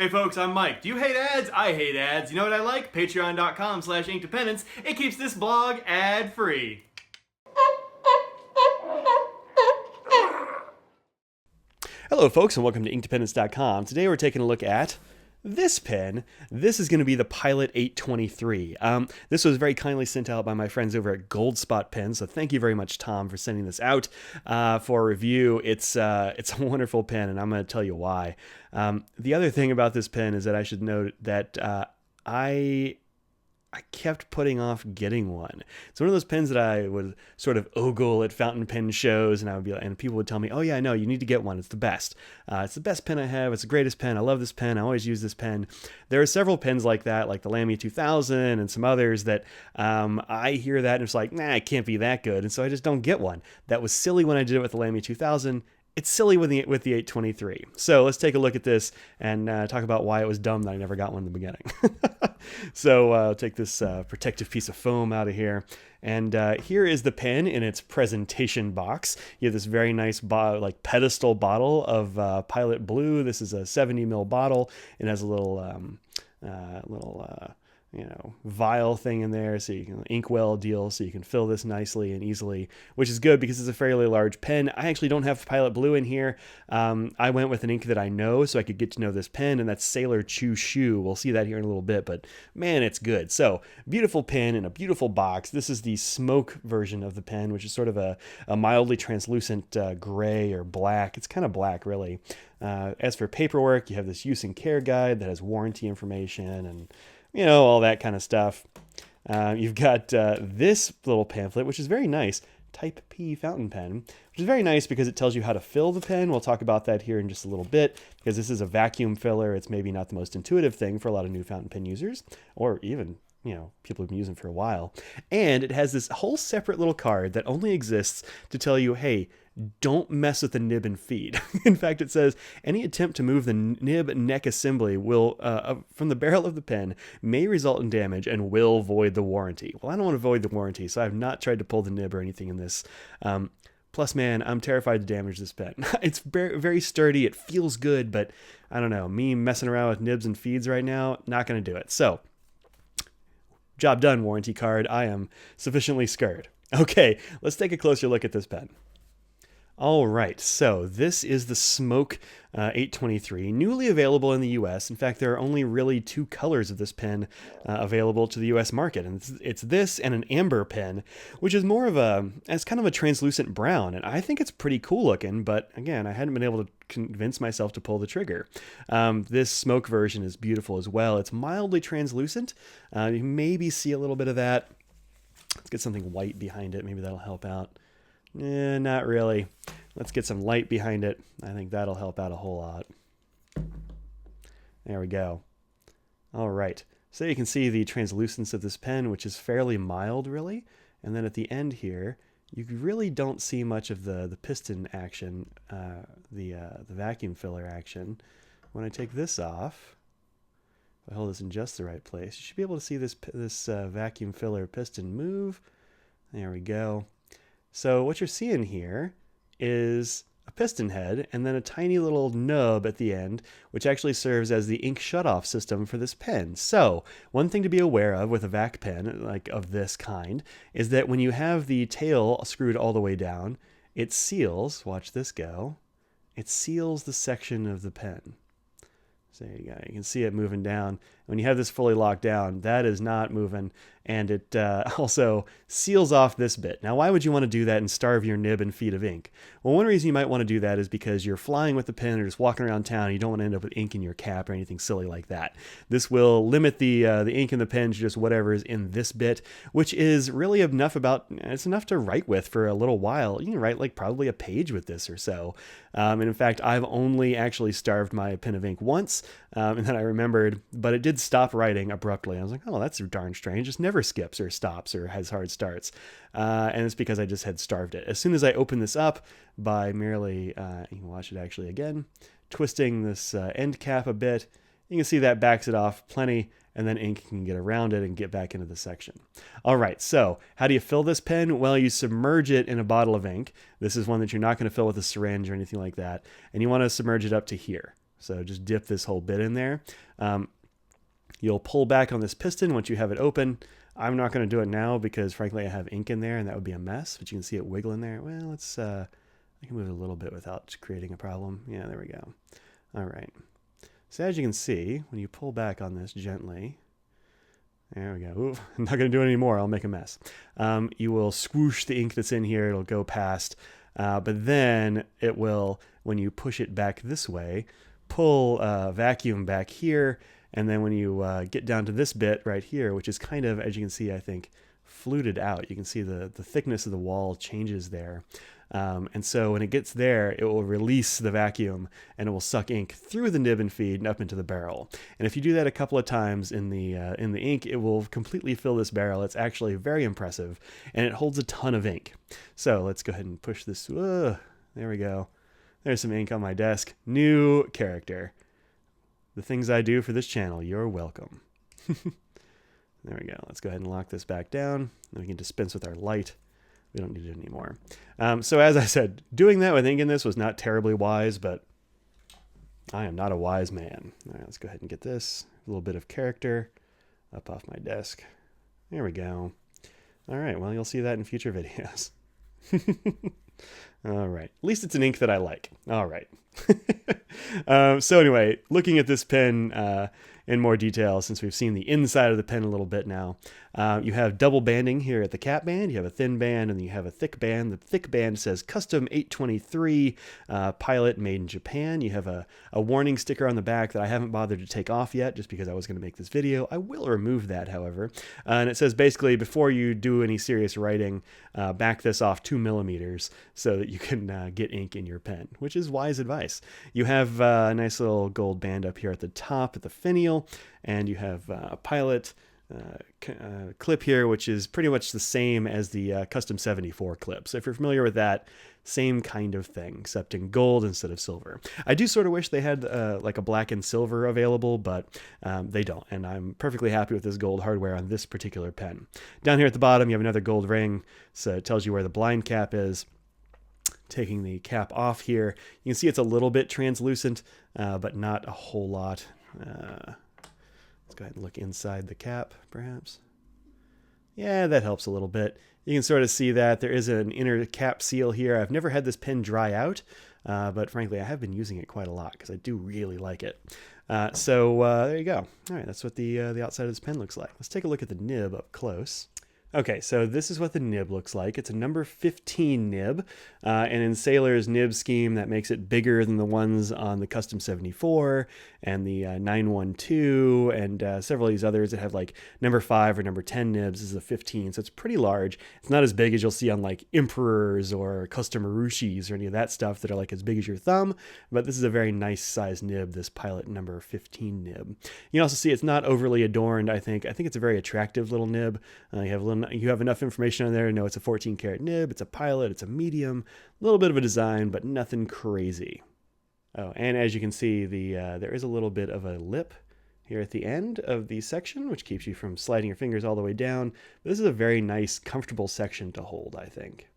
Hey folks, I'm Mike. Do you hate ads? I hate ads. You know what I like? Patreon.com/inkdependence. It keeps this blog ad-free. Hello folks and welcome to inkdependence.com. Today we're taking a look at this pen. This is going to be the Pilot 823. This was very kindly sent out by my friends over at Goldspot Pens, so thank you very much, Tom, for sending this out for review. It's a wonderful pen, and I'm going to tell you why. The other thing about this pen is that I should note that I kept putting off getting one. It's one of those pens that I would sort of ogle at fountain pen shows, and I would be like, and people would tell me, "Oh yeah, I know, you need to get one. It's the best. It's the best pen I have. It's the greatest pen. I love this pen. I always use this pen." There are several pens like that, like the Lamy 2000 and some others that I hear that and it's like, nah, it can't be that good, and so I just don't get one. That was silly when I did it with the Lamy 2000. It's silly with the 823. So let's take a look at this and talk about why it was dumb that I never got one in the beginning. So I'll take this protective piece of foam out of here. And here is the pen in its presentation box. You have this very nice pedestal bottle of Pilot Blue. This is a 70 ml bottle. It has a little vial thing in there, so you can inkwell deal, so you can fill this nicely and easily, which is good because it's a fairly large pen. I actually don't have Pilot Blue in here. I went with an ink that I know, so I could get to know this pen, and that's Sailor Choo Shoo. We'll see that here in a little bit, but man, it's good. So beautiful pen in a beautiful box. This is the smoke version of the pen, which is sort of a mildly translucent gray or black. It's kind of black, really. As for paperwork, you have this use and care guide that has warranty information and all that kind of stuff. You've got this little pamphlet, which is very nice, Type P fountain pen, which is very nice because it tells you how to fill the pen. We'll talk about that here in just a little bit, because this is a vacuum filler. It's maybe not the most intuitive thing for a lot of new fountain pen users, or even people who've been using for a while. And it has this whole separate little card that only exists to tell you, hey, don't mess with the nib and feed. In fact, it says any attempt to move the nib neck assembly will from the barrel of the pen may result in damage and will void the warranty. Well, I don't want to void the warranty, so I've not tried to pull the nib or anything in this. Plus, man, I'm terrified to damage this pen. It's very, very sturdy. It feels good, but I don't know. Me messing around with nibs and feeds right now, not going to do it. So, job done, warranty card. I am sufficiently scared. Okay, let's take a closer look at this pen. All right, so this is the Smoke 823, newly available in the U.S. In fact, there are only really two colors of this pen available to the U.S. market, and it's this and an amber pen, which is more of it's kind of a translucent brown, and I think it's pretty cool looking, but again, I hadn't been able to convince myself to pull the trigger. This Smoke version is beautiful as well. It's mildly translucent. You maybe see a little bit of that. Let's get something white behind it. Maybe that'll help out. Not really. Let's get some light behind it. I think that'll help out a whole lot. There we go. All right. So you can see the translucence of this pen, which is fairly mild, really. And then at the end here, you really don't see much of the piston action, the vacuum filler action. When I take this off, if I hold this in just the right place, you should be able to see this vacuum filler piston move. There we go. So what you're seeing here is a piston head and then a tiny little nub at the end, which actually serves as the ink shutoff system for this pen. So one thing to be aware of with a vac pen like of this kind is that when you have the tail screwed all the way down, it seals, watch this go, it seals the section of the pen. So there you go. You can see it moving down. When you have this fully locked down, that is not moving, and it also seals off this bit. Now, why would you want to do that and starve your nib and feed of ink? Well, one reason you might want to do that is because you're flying with the pen or just walking around town, and you don't want to end up with ink in your cap or anything silly like that. This will limit the ink in the pen to just whatever is in this bit, which is really it's enough to write with for a little while. You can write like probably a page with this or so. And in fact, I've only actually starved my pen of ink once, and then I remembered, but it did stop writing abruptly. I was like, oh, that's darn strange. It never skips or stops or has hard starts. And it's because I just had starved it. As soon as I open this up by merely, you can watch it actually again, twisting this end cap a bit, you can see that backs it off plenty, and then ink can get around it and get back into the section. All right, so how do you fill this pen? Well, you submerge it in a bottle of ink. This is one that you're not going to fill with a syringe or anything like that, and you want to submerge it up to here. So just dip this whole bit in there. You'll pull back on this piston once you have it open. I'm not going to do it now because frankly I have ink in there and that would be a mess, but you can see it wiggling there. Well, let's, I can move it a little bit without creating a problem. Yeah, there we go. All right. So as you can see, when you pull back on this gently, there we go. Ooh, I'm not going to do it anymore. I'll make a mess. You will swoosh the ink that's in here. It'll go past, but then it will, when you push it back this way, pull vacuum back here. And then when you get down to this bit right here, which is kind of, as you can see, I think, fluted out, you can see the thickness of the wall changes there. And so when it gets there, it will release the vacuum and it will suck ink through the nib and feed and up into the barrel. And if you do that a couple of times in the ink, it will completely fill this barrel. It's actually very impressive and it holds a ton of ink. So let's go ahead and push this. There we go. There's some ink on my desk. New character. The things I do for this channel, you're welcome. There we go. Let's go ahead and lock this back down. Then we can dispense with our light. We don't need it anymore. So as I said, doing that with ink in this was not terribly wise, but I am not a wise man. All right, let's go ahead and get this. A little bit of character up off my desk. There we go. All right, well, you'll see that in future videos. All right. At least it's an ink that I like. All right. So anyway, looking at this pen in more detail, since we've seen the inside of the pen a little bit now, you have double banding here at the cap band. You have a thin band and then you have a thick band. The thick band says custom 823 pilot made in Japan. You have a warning sticker on the back that I haven't bothered to take off yet just because I was going to make this video. I will remove that, however. And it says basically before you do any serious writing, back this off 2 millimeters so that you can get ink in your pen, which is wise advice. You have a nice little gold band up here at the top at the finial, and you have a pilot clip here, which is pretty much the same as the Custom 74 clip. So if you're familiar with that, same kind of thing, except in gold instead of silver. I do sort of wish they had like a black and silver available, but they don't, and I'm perfectly happy with this gold hardware on this particular pen. Down here at the bottom, you have another gold ring, so it tells you where the blind cap is. Taking the cap off here, you can see it's a little bit translucent, but not a whole lot. Let's go ahead and look inside the cap, perhaps. Yeah, that helps a little bit. You can sort of see that there is an inner cap seal here. I've never had this pen dry out, but frankly, I have been using it quite a lot because I do really like it. So there you go. All right, that's what the outside of this pen looks like. Let's take a look at the nib up close. Okay, so this is what the nib looks like. It's a number 15 nib, and in Sailor's nib scheme, that makes it bigger than the ones on the Custom 74 and the 912 and several of these others that have like number 5 or number 10 nibs. This is a 15, so it's pretty large. It's not as big as you'll see on like Emperors or Custom Marushis or any of that stuff that are like as big as your thumb, but this is a very nice size nib, this Pilot number 15 nib. You can also see it's not overly adorned, I think. I think it's a very attractive little nib. You have enough information on there to know it's a 14 karat nib, it's a Pilot, it's a medium, a little bit of a design, but nothing crazy. Oh, and as you can see, there is a little bit of a lip here at the end of the section, which keeps you from sliding your fingers all the way down. This is a very nice, comfortable section to hold, I think.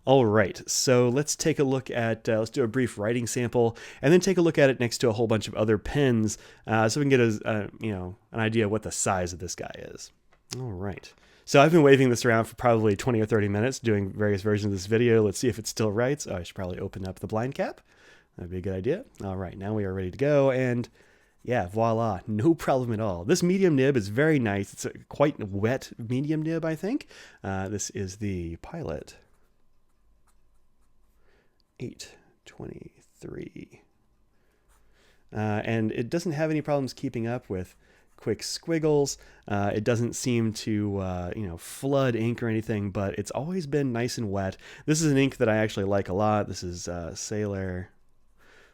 All right, so let's take a look at, let's do a brief writing sample, and then take a look at it next to a whole bunch of other pens, so we can get an idea of what the size of this guy is. All right. So I've been waving this around for probably 20 or 30 minutes doing various versions of this video. Let's see if it still writes. Oh, I should probably open up the blind cap. That'd be a good idea. All right, now we are ready to go. And yeah, voila, no problem at all. This medium nib is very nice. It's a quite wet medium nib, I think. This is the Pilot 823. And it doesn't have any problems keeping up with quick squiggles. It doesn't seem to flood ink or anything, but it's always been nice and wet. This is an ink that I actually like a lot. This is Sailor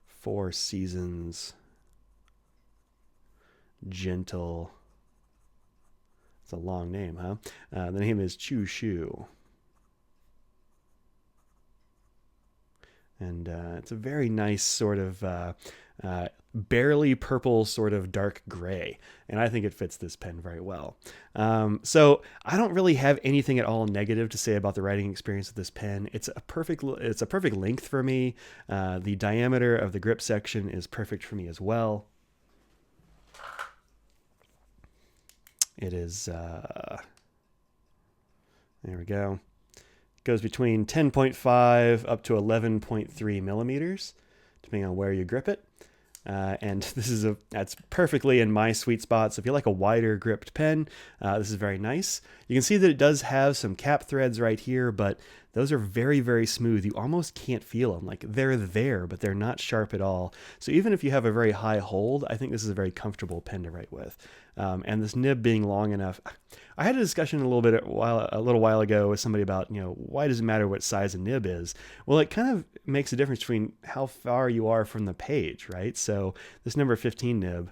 4 Seasons Gentle. It's a long name, huh? The name is Choo Shoo. And it's a very nice sort of barely purple, sort of dark gray. And I think it fits this pen very well. So I don't really have anything at all negative to say about the writing experience of this pen. It's a perfect length for me. The diameter of the grip section is perfect for me as well. It is, there we go. It goes between 10.5 up to 11.3 millimeters, depending on where you grip it. And that's perfectly in my sweet spot. So if you like a wider gripped pen, this is very nice. You can see that it does have some cap threads right here, but those are very, very smooth. You almost can't feel them. Like they're there, but they're not sharp at all. So even if you have a very high hold, I think this is a very comfortable pen to write with. And this nib being long enough, I had a discussion a little while ago with somebody about, why does it matter what size a nib is? Well, it kind of makes a difference between how far you are from the page, right? So this number 15 nib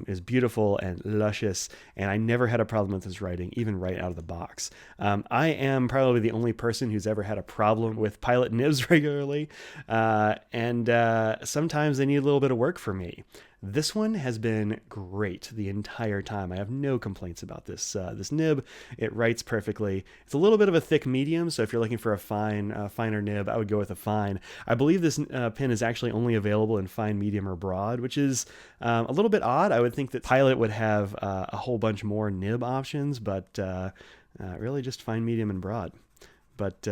is beautiful and luscious, and I never had a problem with this writing, even right out of the box. I am probably the only person who's ever had a problem with Pilot nibs regularly, and sometimes they need a little bit of work for me. This one has been great the entire time. I have no complaints about this nib. It writes perfectly. It's a little bit of a thick medium, so if you're looking for a finer nib, I would go with a fine. I believe this pen is actually only available in fine, medium, or broad, which is a little bit odd. I would think that Pilot would have a whole bunch more nib options, but really just fine, medium, and broad. But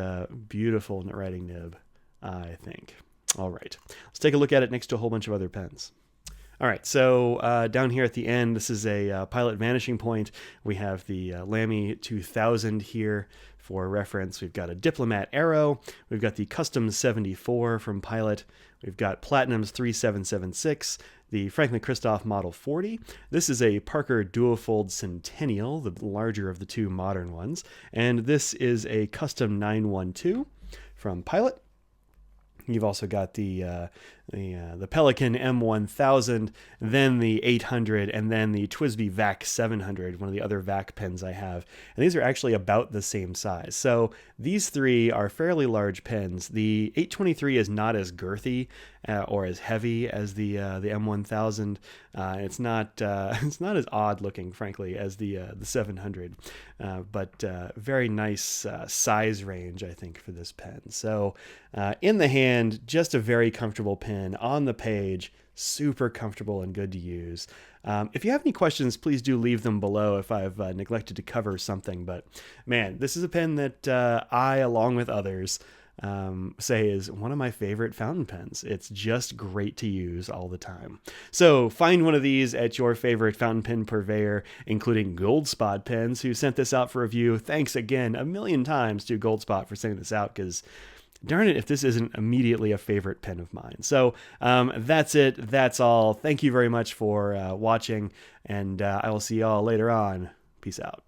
beautiful writing nib, I think. All right, let's take a look at it next to a whole bunch of other pens. All right, so down here at the end, this is a Pilot vanishing point. We have the Lamy 2000 here for reference. We've got a Diplomat Arrow. We've got the Custom 74 from Pilot. We've got Platinum's 3776, the Franklin Christoph Model 40. This is a Parker Duofold Centennial, the larger of the two modern ones. And this is a Custom 912 from Pilot. You've also got the Pelican M1000, then the 800, and then the TWSBI VAC 700, one of the other VAC pens I have. And these are actually about the same size. So these three are fairly large pens. The 823 is not as girthy or as heavy as the M1000. It's not as odd looking, frankly, as the 700, but very nice size range, I think, for this pen. So in the hand, just a very comfortable pen. On the page, super comfortable and good to use. If you have any questions, please do leave them below if I've neglected to cover something. But man, this is a pen that I, along with others, say is one of my favorite fountain pens. It's just great to use all the time. So find one of these at your favorite fountain pen purveyor, including Goldspot pens, who sent this out for review. Thanks again a million times to Goldspot for sending this out, because darn it if this isn't immediately a favorite pen of mine. So that's it. That's all. Thank you very much for watching, and I will see y'all later on. Peace out.